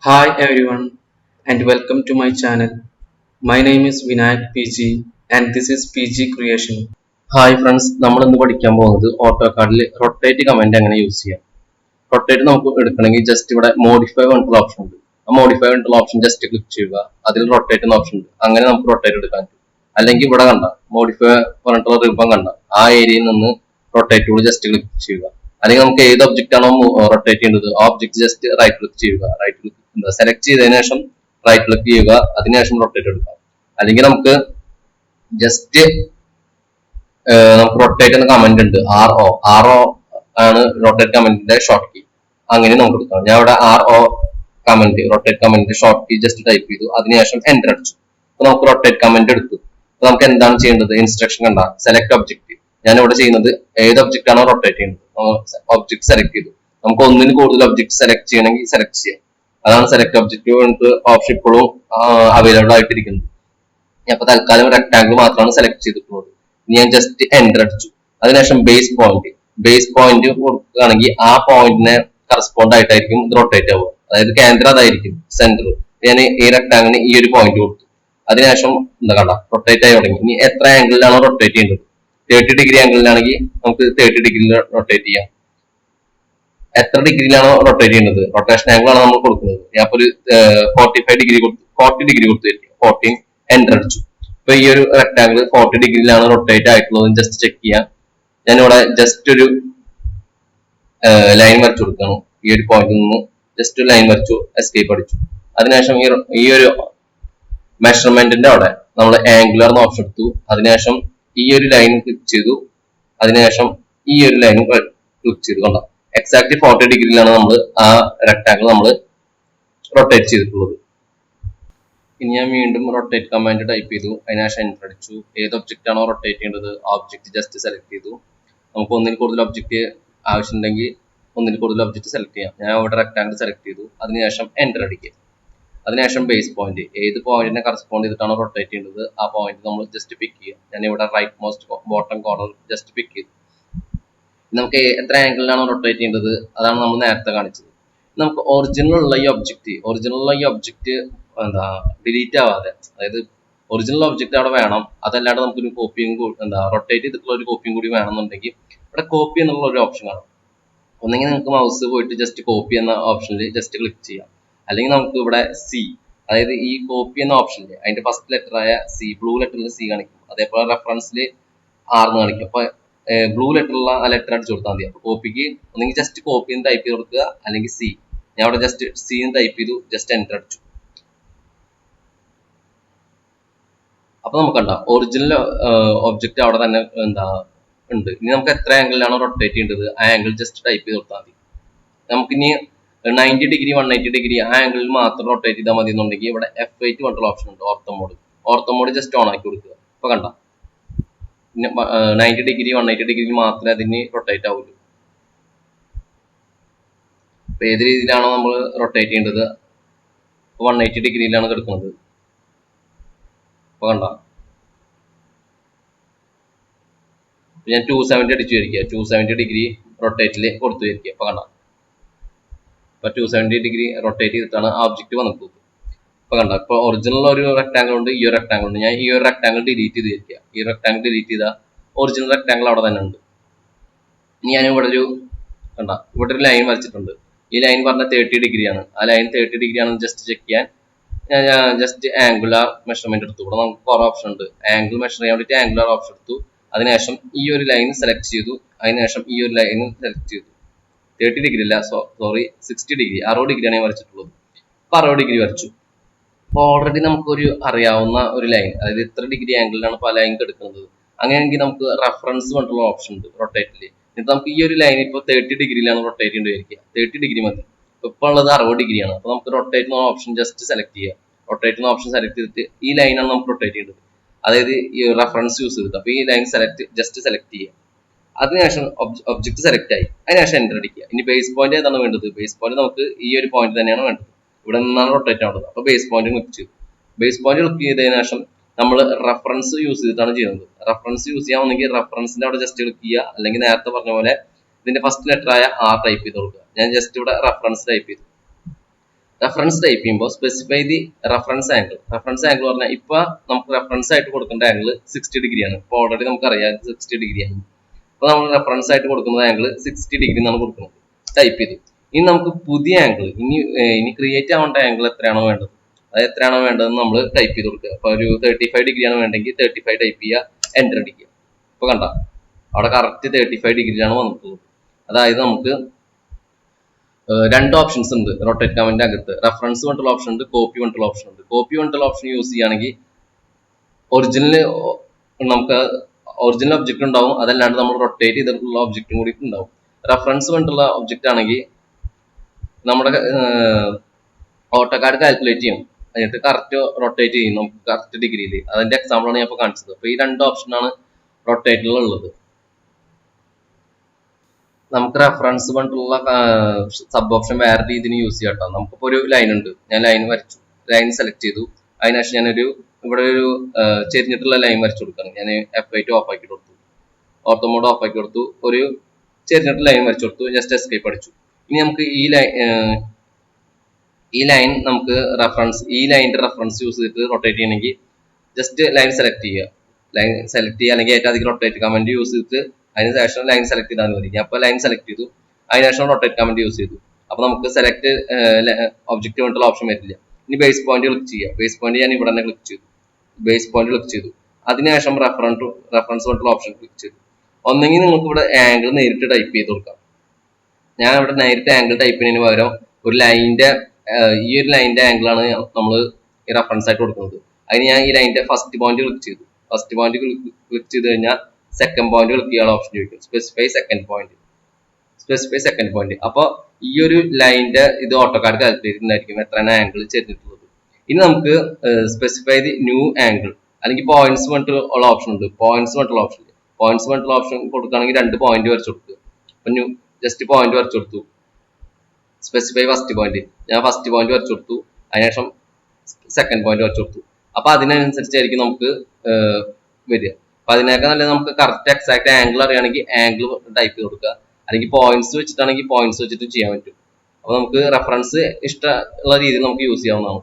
Hi everyone and welcome to my channel. My name is Vinayak PG and this is PG Creation. Hi friends, നമ്മൾ ഇന്ന് പഠിക്കാൻ പോകുന്നത് ഓട്ടോകാഡിൽ rotate comment എങ്ങനെ use ചെയ്യാം. Rotate നമുക്ക് എടുക്കണമെങ്കിൽ ജസ്റ്റ് ഇവിടെ മോഡിഫൈ പറഞ്ഞിട്ടുള്ള ഓപ്ഷൻ ഉണ്ട്. ആ മോഡിഫൈ പറഞ്ഞിട്ടുള്ള ഓപ്ഷൻ ജസ്റ്റ് ക്ലിക്ക് ചെയ്യുക. അതിൽ റൊട്ടേറ്റ് എന്ന ഓപ്ഷൻ ഉണ്ട്. അങ്ങനെ നമുക്ക് റൊട്ടേറ്റ് എടുക്കാൻ പറ്റും. അല്ലെങ്കിൽ ഇവിടെ കണ്ട മോഡിഫൈ പറഞ്ഞിട്ടുള്ള റിബൺ കണ്ട ആ ഏരിയയിൽ നിന്ന് റൊട്ടേറ്റ് ടൂൾ ജസ്റ്റ് ക്ലിക്ക് ചെയ്യുക. അല്ലെങ്കിൽ നമുക്ക് ഏത് ഒബ്ജക്റ്റ് ആണോ റൊട്ടേറ്റ് ചെയ്യുന്നത് ആ ഒബ്ജക്റ്റ് ജസ്റ്റ് റൈറ്റ് ക്ലിക്ക് ചെയ്യുക. റൈറ്റ് ക്ലിക്ക് സെലക്ട് ചെയ്തതിനു ശേഷം റൈറ്റ് ക്ലിക്ക് ചെയ്യുക. അതിനുശേഷം റൊട്ടേറ്റ് എടുക്കാം. അല്ലെങ്കിൽ നമുക്ക് ജസ്റ്റ് നമുക്ക് റൊട്ടേറ്റ് എന്ന കമന്റ് ഉണ്ട്. ആർ ഒ ആണ് റൊട്ടേറ്റ് കമന്റിന്റെ ഷോർട്ട് കീ. അങ്ങനെ നമുക്ക് എടുക്കാം. ഞാൻ ഇവിടെ കമന്റ് റൊട്ടേറ്റ് കമന്റിന്റെ ഷോർട്ട് കീ ജസ്റ്റ് ടൈപ്പ് ചെയ്തു. അതിനുശേഷം എന്റർ അടിച്ചു. അപ്പൊ നമുക്ക് റൊട്ടേറ്റ് കമന്റ് എടുത്തു. അപ്പൊ നമുക്ക് എന്താണ് ചെയ്യേണ്ടത്? ഇൻസ്ട്രക്ഷൻ കണ്ട സെലക്ട് ഒബ്ജക്റ്റ്. ഞാൻ ഇവിടെ ചെയ്യുന്നത് ഏത് ഒബ്ജക്റ്റ് ആണോ റൊട്ടേറ്റ് ചെയ്യുന്നത് ഒബ്ജക്ട് സെലക്ട് ചെയ്തു. നമുക്ക് ഒന്നിന് കൂടുതൽ ഒബ്ജക്ട് സെലക്ട് ചെയ്യണമെങ്കിൽ സെലക്ട് ചെയ്യാം. അതാണ് സെലക്ട് ഒബ്ജക്റ്റ് ഓപ്ഷൻ ഇപ്പോഴും അവൈലബിൾ ആയിട്ടിരിക്കുന്നത്. അപ്പൊ തൽക്കാലം റെക്ടാംഗിൾ മാത്രമാണ് സെലക്ട് ചെയ്തിട്ടുള്ളത്. ഞാൻ ജസ്റ്റ് എന്റർ അടിച്ചു. അതിനുശേഷം ബേസ് പോയിന്റ് കൊടുക്കുകയാണെങ്കിൽ ആ പോയിന്റിനെ കറസ്പോണ്ട് ആയിട്ടായിരിക്കും ഇത് റൊട്ടേറ്റ് ആവുക. അതായത് കേന്ദ്രം അതായിരിക്കും സെന്റർ. ഞാൻ ഈ റെക്ടാംഗിളിന് ഈ ഒരു പോയിന്റ് കൊടുത്തു. അതിനുശേഷം എന്താ കണ്ട റൊട്ടേറ്റ് ആയി തുടങ്ങി. ഇനി എത്ര ആംഗിളിലാണോ റൊട്ടേറ്റ് ചെയ്യുന്നത്? 30 ഡിഗ്രി ആംഗിളിലാണെങ്കിൽ നമുക്ക് 30 ഡിഗ്രിയിൽ റൊട്ടേറ്റ് ചെയ്യാം. എത്ര ഡിഗ്രിയിലാണോ റൊട്ടേറ്റ് ചെയ്യുന്നത് റൊട്ടേഷൻ ആംഗിൾ ആണ് നമ്മൾ കൊടുക്കുന്നത്. ഞാൻ ഒരു 45 ഡിഗ്രി കൊടുത്തു, 40 ഡിഗ്രി കൊടുത്തു, 14 എന്റർ അടിച്ചു. ഇപ്പൊ ഈ ഒരു റെക്ടാംഗിൾ 40 ഡിഗ്രിയിലാണ് റൊട്ടേറ്റ് ആയിട്ടുള്ളത് ജസ്റ്റ് ചെക്ക് ചെയ്യാം. ഞാനിവിടെ ജസ്റ്റ് ഒരു ലൈൻ വരച്ചു കൊടുക്കണം. ഈ ഒരു പോയിന്റിൽ നിന്ന് ജസ്റ്റ് ലൈൻ വരച്ചു, എസ്കേപ്പ് അടിച്ചു. അതിനുശേഷം ഈ ഒരു മെഷർമെന്റിന്റെ അവിടെ നമ്മൾ ആംഗുലർ എന്ന ഓപ്ഷൻ എടുത്തു. അതിനുശേഷം ഈ ഒരു ലൈൻ ക്ലിക്ക് ചെയ്തു. അതിനുശേഷം ഈ ഒരു ലൈൻ ക്ലിക്ക് ചെയ്തു. കണ്ടോ എക്സാക്ട് 40 ഡിഗ്രിയിലാണ് നമ്മൾ ആ റെക്ടാംഗിൾ നമ്മൾ റൊട്ടേറ്റ് ചെയ്തിട്ടുള്ളത്. ഇനി ഞാൻ വീണ്ടും റൊട്ടേറ്റ് കമാൻഡ് ടൈപ്പ് ചെയ്തു. അതിനുശേഷം എന്റർ അടിച്ചു. ഏത് ഒബ്ജക്റ്റ് ആണോ റൊട്ടേറ്റ് ചെയ്യേണ്ടത് ആ ഒബ്ജക്റ്റ് ജസ്റ്റ് സെലക്ട് ചെയ്തു. നമുക്ക് ഒന്നിൽ കൂടുതൽ ഒബ്ജക്റ്റ് ആവശ്യമുണ്ടെങ്കിൽ ഒന്നിൽ കൂടുതൽ ഒബ്ജക്റ്റ് സെലക്ട് ചെയ്യാം. ഞാൻ ഇവിടെ റെക്ടാംഗിൾ സെലക്ട് ചെയ്തു. അതിനുശേഷം എന്റർ അടിക്കുക. അതിനുശേഷം ബേസ് പോയിന്റ് ഏത് പോയിന്റിനെ കറസ്പോണ്ട് ചെയ്തിട്ടാണോ റൊട്ടേറ്റ് ചെയ്യുന്നത് ആ പോയിന്റ് നമ്മൾ ജസ്റ്റ് പിക്ക് ചെയ്യുക. ഞാൻ ഇവിടെ right most bottom corner just pick ചെയ്തു. നമുക്ക് എത്ര ആംഗിളിലാണോ റൊട്ടേറ്റ് ചെയ്യേണ്ടത് അതാണ് നമ്മൾ നേരത്തെ കാണിച്ചത്. നമുക്ക് ഒറിജിനൽ ഉള്ള ഈ ഒബ്ജക്റ്റ് എന്താ ഡിലീറ്റ് ആവാതെ, അതായത് ഒറിജിനൽ ഒബ്ജക്റ്റ് അവിടെ വേണം. അതല്ലാണ്ട് നമുക്കൊരു കോപ്പിയും റൊട്ടേറ്റ് ചെയ്തിട്ടുള്ള ഒരു കോപ്പിയും കൂടി വേണമെന്നുണ്ടെങ്കിൽ ഇവിടെ കോപ്പി എന്നുള്ള ഒരു ഓപ്ഷൻ കാണും. ഒന്നെങ്കിൽ നിങ്ങൾക്ക് മൗസ് പോയിട്ട് ജസ്റ്റ് കോപ്പി എന്ന ഓപ്ഷനിൽ ജസ്റ്റ് ക്ലിക്ക് ചെയ്യാം. അല്ലെങ്കിൽ നമുക്ക് ഇവിടെ സി, അതായത് ഈ കോപ്പി എന്ന ഓപ്ഷനിൽ അതിന്റെ ഫസ്റ്റ് ലെറ്റർ ആയ സി, ബ്ലൂ ലെറ്ററിൽ സി കാണിക്കും. അതേപോലെ റെഫറൻസിൽ ആർന്ന് കാണിക്കും. അപ്പൊ ബ്ലൂ ലെറ്ററുള്ള ആ ലെറ്റർ അടിച്ചു കൊടുത്താൽ മതി. അപ്പൊ കോപ്പിക്ക് ഒന്നെങ്കിൽ ജസ്റ്റ് കോപ്പി എന്ന് ടൈപ്പ് ചെയ്ത് കൊടുക്കുക, അല്ലെങ്കിൽ സി. ഞാൻ അവിടെ ജസ്റ്റ് സി എന്ന് ടൈപ്പ് ചെയ്തു, ജസ്റ്റ് എന്റർ അടിച്ചു. അപ്പൊ നമുക്ക് കണ്ട ഒറിജിനൽ ഒബ്ജക്റ്റ് അവിടെ തന്നെ ഉണ്ട്. ഇനി നമുക്ക് എത്ര ആംഗിളിലാണോ റൊട്ടേറ്റ് ചെയ്യേണ്ടത് ആ ആംഗിൾ ജസ്റ്റ് ടൈപ്പ് ചെയ്ത് കൊടുത്താൽ മതി. നമുക്കിനി 90 ഡിഗ്രി 180 ഡിഗ്രി ആ ആംഗിളിൽ മാത്രം റൊട്ടേറ്റ് ചെയ്താൽ മതി എന്നുണ്ടെങ്കിൽ ഇവിടെ F8 പറഞ്ഞിട്ടുള്ള ഓപ്ഷൻ ഉണ്ട്. ഓർത്തോ മോഡ് ജസ്റ്റ് ഓൺ ആക്കി കൊടുക്കുക. അപ്പൊ കണ്ട 90 ഡിഗ്രി 180 ഡിഗ്രി മാത്രമേ അതിന് റൊട്ടേറ്റ് ആവുള്ളൂ. അപ്പൊ ഏത് രീതിയിലാണോ നമ്മൾ റൊട്ടേറ്റ് ചെയ്യേണ്ടത് 180 ഡിഗ്രിയിലാണ് കിടക്കുന്നത്. അപ്പൊ കണ്ട ഞാൻ 270 അടിച്ചു വരിക. 270 ഡിഗ്രി റൊട്ടേറ്റിൽ കൊടുത്തു വരിക. അപ്പൊ കണ്ട ഇപ്പൊ 270 ഡിഗ്രി റൊട്ടേറ്റ് ചെയ്തിട്ടാണ് ആ ഒബ്ജക്റ്റ് വന്നിട്ടുള്ളത്. ഇപ്പൊ കണ്ട ഇപ്പൊ ഒറിജിനൽ ഒരു റെക്ടാംഗിൾ ഉണ്ട്, ഈ ഒരു റെക്ടാംഗിൾ ഉണ്ട്. ഞാൻ ഈ ഒരു റെക്ടാംഗിൾ ഡിലീറ്റ് ചെയ്തിരിക്കുക. ഈ റെക്ടാംഗിൾ ഡിലീറ്റ് ചെയ്താൽ ഒറിജിനൽ റെക്ടാംഗിൾ അവിടെ തന്നെ ഉണ്ട്. ഇനി ഞാൻ ഇവിടെ ഒരു ലൈൻ വരച്ചിട്ടുണ്ട്. ഈ ലൈൻ പറഞ്ഞ 30 ഡിഗ്രിയാണ്. ആ ലൈൻ 30 ഡിഗ്രി ആണെന്ന് ജസ്റ്റ് ചെക്ക് ചെയ്യാൻ ഞാൻ ജസ്റ്റ് ആംഗുലർ മെഷർമെന്റ് എടുത്തു. ഇവിടെ നമുക്ക് കുറെ ഓപ്ഷൻ ഉണ്ട്. ആംഗിൾ മെഷർ ചെയ്യാൻ വേണ്ടിയിട്ട് ആംഗുലർ ഓപ്ഷൻ എടുത്തു. അതിനുശേഷം ഈ ഒരു ലൈൻ സെലക്ട് ചെയ്തു. അതിനുശേഷം ഈ ഒരു ലൈൻ സെലക്ട് ചെയ്തു. 30 ഡിഗ്രി അല്ല, സോറി 60 ഡിഗ്രി, 60 ഡിഗ്രിയാണ് ഞാൻ വരച്ചിട്ടുള്ളത്. അപ്പൊ 60 ഡിഗ്രി വരച്ചു. അപ്പൊ ഓൾറെഡി നമുക്കൊരു അറിയാവുന്ന ഒരു ലൈൻ, അതായത് ഇത്ര ഡിഗ്രി ആംഗിളിലാണ് പല ലൈൻ എടുക്കുന്നത്. അങ്ങനെയെങ്കിൽ നമുക്ക് റെഫറൻസ് കൊണ്ടുള്ള ഓപ്ഷൻ ഉണ്ട് റൊട്ടേറ്റില്. എന്നിട്ട് നമുക്ക് ഈ ഒരു ലൈൻ ഇപ്പോൾ 30 ഡിഗ്രിയിലാണ് റൊട്ടേറ്റ് ചെയ്യേണ്ടി 30 ഡിഗ്രി മതി. ഇപ്പൊ ഉള്ളത് 60 ഡിഗ്രിയാണ്. അപ്പൊ നമുക്ക് റൊട്ടേറ്റ് എന്ന ഓപ്ഷൻ ജസ്റ്റ് സെലക്ട് ചെയ്യുക. റൊട്ടേറ്റ് എന്ന ഓപ്ഷൻ സെലക്ട് ചെയ്തിട്ട് ഈ ലൈനാണ് നമുക്ക് റൊട്ടേറ്റ് ചെയ്യേണ്ടത്, അതായത് ഈ റെഫറൻസ് യൂസ് ചെയ്തിട്ട്. അപ്പൊ ഈ ലൈൻ ജസ്റ്റ് സെലക്ട് ചെയ്യുക. അതിനുശേഷം ഒബ്ജക്ട് സെലക്ട് ആയി. അതിനുശേഷം എന്റർ അടിക്കുക. ഇനി ബേസ് പോയിന്റ് ഏതാണ് വേണ്ടത്? ബേസ് പോയിന്റ് നമുക്ക് ഈ ഒരു പോയിന്റ് തന്നെയാണ് വേണ്ടത്. ഇവിടെ നിന്നാണ് റൊട്ടേറ്റ് ആവുന്നത്. അപ്പൊ ബേസ് പോയിന്റ് ക്ലിക്ക് ചെയ്തു. ബേസ് പോയിന്റ് ക്ലിക്ക് ചെയ്തതിനു ശേഷം നമ്മൾ റെഫറൻസ് യൂസ് ചെയ്തിട്ടാണ് ചെയ്യുന്നത്. റെഫറൻസ് യൂസ് ചെയ്യാമെങ്കിൽ റെഫറൻസിന്റെ അവിടെ ജസ്റ്റ് ക്ലിക്ക് ചെയ്യുക. അല്ലെങ്കിൽ നേരത്തെ പറഞ്ഞ പോലെ ഇതിന്റെ ഫസ്റ്റ് ലെറ്റർ ആയ ആർ ടൈപ്പ് ചെയ്ത് കൊടുക്കുക. ഞാൻ ജസ്റ്റ് ഇവിടെ റെഫറൻസ് ടൈപ്പ് ചെയ്തു. റെഫറൻസ് ടൈപ്പ് ചെയ്യുമ്പോൾ specify the reference angle. Reference angle പറഞ്ഞാൽ ഇപ്പൊ നമുക്ക് റെഫറൻസ് ആയിട്ട് കൊടുക്കേണ്ട ആംഗിൾ 60 ഡിഗ്രിയാണ്. ഇപ്പൊ ഓൾറെഡി നമുക്കറിയാം 60 ഡിഗ്രിയാണ്. അപ്പൊ നമ്മൾ റെഫറൻസ് ആയിട്ട് കൊടുക്കുന്ന ആംഗിൾ 60 ഡിഗ്രി എന്നാണ് കൊടുക്കുന്നത്. ടൈപ്പ് ചെയ്തു. ഇനി നമുക്ക് പുതിയ ആംഗിൾ ഇനി ക്രിയേറ്റ് ആവേണ്ട ആംഗിൾ എത്രയാണോ വേണ്ടത്, അത് എത്രയാണോ വേണ്ടതെന്ന് നമ്മൾ ടൈപ്പ് ചെയ്ത് കൊടുക്കുക. അപ്പൊ ഒരു 35 ഡിഗ്രിയാണ് വേണ്ടെങ്കിൽ 35 ടൈപ്പ് ചെയ്യുക, എൻ്റർ അടിക്കുക. ഇപ്പൊ കണ്ട അവിടെ കറക്റ്റ് 35 ഡിഗ്രിയിലാണ് വന്നിട്ടുള്ളത്. അതായത് നമുക്ക് രണ്ട് ഓപ്ഷൻസ് ഉണ്ട് റൊട്ടേറ്റ് കമാൻഡിന്റെ അകത്ത്. റെഫറൻസ് പറഞ്ഞിട്ടുള്ള ഓപ്ഷൻ ഉണ്ട്, കോപ്പി പറഞ്ഞിട്ടുള്ള ഓപ്ഷൻ ഉണ്ട്. കോപ്പി പറഞ്ഞിട്ടുള്ള ഓപ്ഷൻ യൂസ് ചെയ്യുകയാണെങ്കിൽ നമുക്ക് ഒറിജിനൽ ഒബ്ജക്റ്റ് ഉണ്ടാവും, അതല്ലാണ്ട് നമ്മൾ റൊട്ടേറ്റ് ചെയ്തിട്ടുള്ള ഒബ്ജക്റ്റും കൂടി ഉണ്ടാവും. റെഫറൻസ് പറഞ്ഞിട്ടുള്ള ഒബ്ജക്റ്റ് ആണെങ്കിൽ നമ്മുടെ ഓട്ടോകാഡ് കാൽക്കുലേറ്റ് ചെയ്യും, എന്നിട്ട് കറക്റ്റ് റൊട്ടേറ്റ് ചെയ്യും നമുക്ക് കറക്റ്റ് ഡിഗ്രിയിൽ. അതിന്റെ എക്സാമ്പിൾ ആണ് ഞാൻ ഇപ്പോൾ കാണിച്ചത്. അപ്പൊ ഈ രണ്ട് ഓപ്ഷനാണ് റൊട്ടേറ്റിലുള്ളത്. നമുക്ക് റെഫറൻസ് പറഞ്ഞിട്ടുള്ള സബ് ഓപ്ഷൻ വേറെ രീതിയിൽ യൂസ് ചെയ്യാം കേട്ടോ. നമുക്കിപ്പോൾ ഒരു ലൈൻ ഉണ്ട്, ഞാൻ ലൈൻ വരച്ചു, ലൈൻ സെലക്ട് ചെയ്തു. അതിനുശേഷം ഞാനൊരു ഇവിടെ ഒരു ചെരിഞ്ഞിട്ടുള്ള ലൈൻ വരച്ചു കൊടുക്കണം. ഞാൻ F8 ഓഫ് ആക്കി കൊടുത്തു, ഓർത്തോ മോഡ് ഓഫ് ആക്കി കൊടുത്തു, ഒരു ചെരിഞ്ഞിട്ട് ലൈൻ വരച്ചു കൊടുത്തു, ജസ്റ്റ് എസ്കേപ്പ് അടിച്ചു. ഇനി നമുക്ക് ഈ ലൈൻ നമുക്ക് ഈ ലൈനിന്റെ റെഫറൻസ് യൂസ് ചെയ്തിട്ട് റൊട്ടേറ്റ് ചെയ്യണമെങ്കിൽ ജസ്റ്റ് ലൈൻ സെലക്ട് ചെയ്യുക, അല്ലെങ്കിൽ ഏറ്റവും അധികം റൊട്ടേറ്റ് കമാൻഡ് യൂസ് ചെയ്തിട്ട് അതിന് ശേഷം ലൈൻ സെലക്ട് ചെയ്താൽ മതി. ഞാൻ അപ്പോൾ ലൈൻ സെലക്ട് ചെയ്തു, അതിനുശേഷം റൊട്ടേറ്റ് കമാൻഡ് യൂസ് ചെയ്തു. അപ്പൊ നമുക്ക് സെലക്ട് ഒബ്ജക്റ്റ് വേണ്ടിയുള്ള ഓപ്ഷൻ വരില്ല. ഇനി ബേസ് പോയിന്റ് ക്ലിക്ക് ചെയ്യുക. ബേസ് പോയിന്റ് ഞാൻ ഇവിടെ തന്നെ ക്ലിക്ക് ചെയ്തു, ബേസ് പോയിന്റ് ക്ലിക്ക് ചെയ്തു. അതിനുശേഷം റെഫറൻസ് വേണ്ടിയുള്ള ഓപ്ഷൻ ക്ലിക്ക് ചെയ്തു. ഒന്നെങ്കിൽ നിങ്ങൾക്ക് ഇവിടെ ആംഗിൾ നേരിട്ട് ടൈപ്പ് ചെയ്ത് കൊടുക്കാം. ഞാൻ ഇവിടെ നേരിട്ട് ആംഗിൾ ടൈപ്പ് ചെയ്യുന്നതിന് പകരം ഒരു ലൈനിന്റെ ഈ ഒരു ലൈനിന്റെ ആംഗിളാണ് നമ്മൾ ഈ റെഫറൻസ് ആയിട്ട് കൊടുക്കുന്നത്. അതിന് ഞാൻ ഈ ലൈനിന്റെ ഫസ്റ്റ് പോയിന്റ് ക്ലിക്ക് ചെയ്തു. ഫസ്റ്റ് പോയിന്റ് ക്ലിക്ക് ചെയ്ത് കഴിഞ്ഞാൽ സെക്കൻഡ് പോയിന്റ് ക്ലിക്ക് ചെയ്യാനുള്ള ഓപ്ഷൻ ചോദിക്കും, സ്പെസിഫൈ സെക്കൻഡ് പോയിന്റ്. അപ്പോൾ ഈ ഒരു ലൈനിന്റെ ഇത് ഓട്ടോകാഡ് കാൽക്കുലേറ്റ് ചെയ്യുന്നതായിരിക്കും എത്രയാണ് ആംഗിൾ ചെരിഞ്ഞിട്ടുള്ളത്. ഇനി നമുക്ക് സ്പെസിഫൈ ദി ന്യൂ ആംഗിൾ അല്ലെങ്കിൽ പോയിന്റ്സ് പറഞ്ഞിട്ടുള്ള ഓപ്ഷൻ ഉണ്ട്. പോയിന്റ്സ് പറഞ്ഞിട്ടുള്ള ഓപ്ഷൻ കൊടുക്കുകയാണെങ്കിൽ 2 പോയിന്റ് വരച്ചു കൊടുക്കുക. അപ്പൊ ജസ്റ്റ് പോയിന്റ് വരച്ചു കൊടുത്തു, സ്പെസിഫൈ ഫസ്റ്റ് പോയിന്റ്. ഞാൻ ഫസ്റ്റ് പോയിന്റ് വരച്ചു കൊടുത്തു, അതിനുശേഷം സെക്കൻഡ് പോയിന്റ് വരച്ചു കൊടുത്തു. അപ്പൊ അതിനനുസരിച്ചായിരിക്കും നമുക്ക് വരിക. അപ്പൊ അതിനൊക്കെ നല്ലത് നമുക്ക് കറക്റ്റ് എക്സാക്ട് ആംഗിൾ അറിയുകയാണെങ്കിൽ ആംഗിൾ ടൈപ്പ് ചെയ്ത് കൊടുക്കുക, അല്ലെങ്കിൽ പോയിന്റ്സ് വെച്ചിട്ടാണെങ്കിൽ പോയിന്റ്സ് വെച്ചിട്ട് ചെയ്യാൻ പറ്റും. അപ്പൊ നമുക്ക് റെഫറൻസ് ഇഷ്ടമുള്ള രീതിയിൽ നമുക്ക് യൂസ് ചെയ്യാവുന്നതാണ്.